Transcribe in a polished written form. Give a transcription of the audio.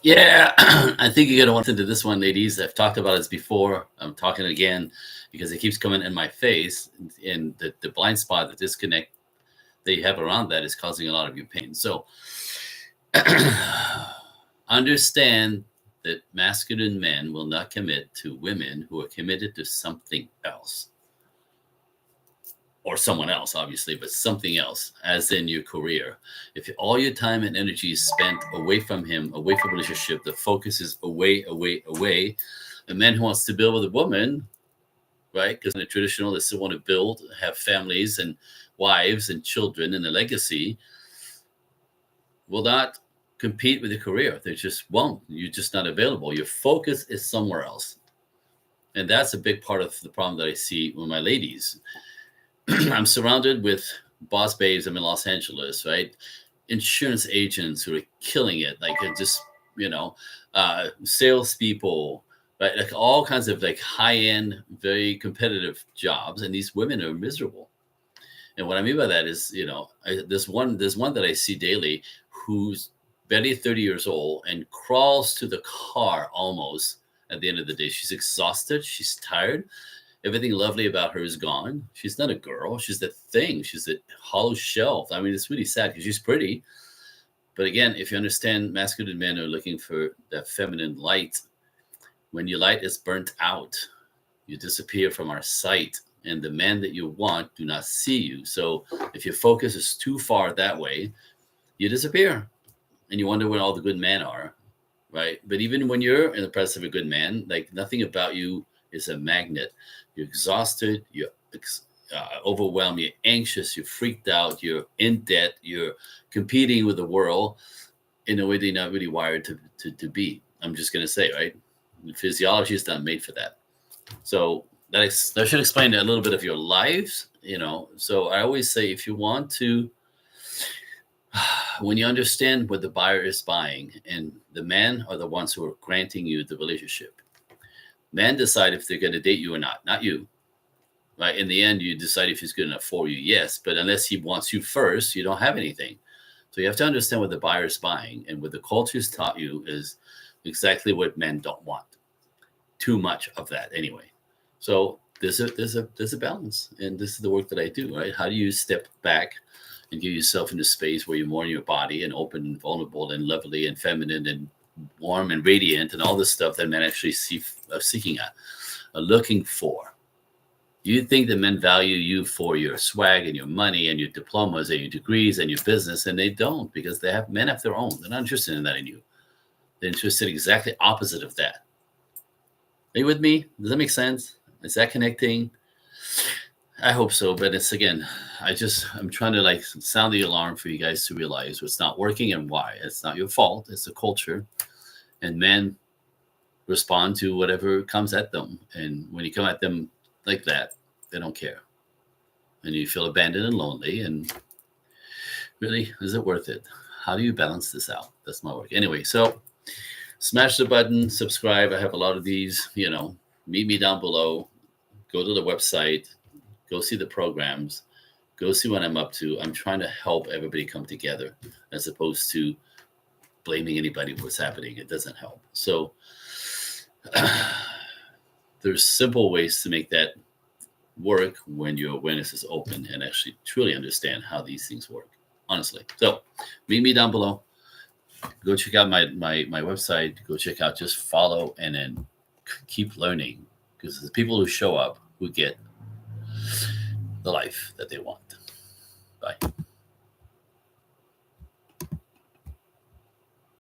Yeah, I think you're gonna want to listen to this one, ladies. I've talked about this before. I'm talking again because it keeps coming in my face, and the blind spot, the disconnect that you have around that is causing a lot of your pain. So understand that masculine men will not commit to women who are committed to something else or someone else, obviously, but something else, as in your career. If all your time and energy is spent away from him, away from relationship, the focus is away, away, away. A man who wants to build with a woman, right? Because in the traditional, they still want to build, have families and wives and children and a legacy, will not compete with your career. They just won't. You're just not available. Your focus is somewhere else. And that's a big part of the problem that I see with my ladies. I'm surrounded with boss babes. I'm in Los Angeles, right? Insurance agents who are killing it, like just you know, salespeople, right? Like all kinds of like high end, very competitive jobs, and these women are miserable. And what I mean by that is, there's one that I see daily who's barely 30 years old and crawls to the car almost at the end of the day. She's exhausted. She's tired. Everything lovely about her is gone. She's not a girl. She's the thing. She's a hollow shell. I mean, it's really sad because she's pretty. But again, if you understand, masculine men are looking for that feminine light. When your light is burnt out, you disappear from our sight, and the men that you want do not see you. So if your focus is too far that way, you disappear, and you wonder where all the good men are, right? But even when you're in the presence of a good man, like nothing about you is a magnet. You're exhausted, you're overwhelmed, you're anxious, you're freaked out, you're in debt, you're competing with the world in a way they're not really wired to be. I'm just going to say, right? Physiology is not made for that. So that should explain a little bit of your lives, So I always say, if you want to, when you understand what the buyer is buying, and the men are the ones who are granting you the relationship. Men decide if they're going to date you or not you. Right? In the end, you decide if he's good enough for you, yes. But unless he wants you first, you don't have anything. So you have to understand what the buyer is buying, and what the culture has taught you is exactly what men don't want. Too much of that, anyway. So there's a balance, and this is the work that I do. Right? How do you step back and get yourself into space where you're more in your body and open and vulnerable and lovely and feminine and warm and radiant and all this stuff that men actually are seeking at, are looking for. You think that men value you for your swag and your money and your diplomas and your degrees and your business, and they don't, because men have their own. They're not interested in that in you. They're interested in exactly opposite of that. Are you with me? Does that make sense? Is that connecting? I hope so, but it's again, I'm trying to like sound the alarm for you guys to realize what's not working and why. It's not your fault. It's the culture, and men respond to whatever comes at them. And when you come at them like that, they don't care, and you feel abandoned and lonely. And really, is it worth it? How do you balance this out? That's my work. Anyway, so smash the button, subscribe. I have a lot of these. Meet me down below. Go to the website. Go see the programs. Go see what I'm up to. I'm trying to help everybody come together, as opposed to blaming anybody for what's happening. It doesn't help. So there's simple ways to make that work when your awareness is open and actually truly understand how these things work, honestly. So meet me down below. Go check out my website. Go check out, just follow, and then keep learning, because the people who show up, who get the life that they want. Bye.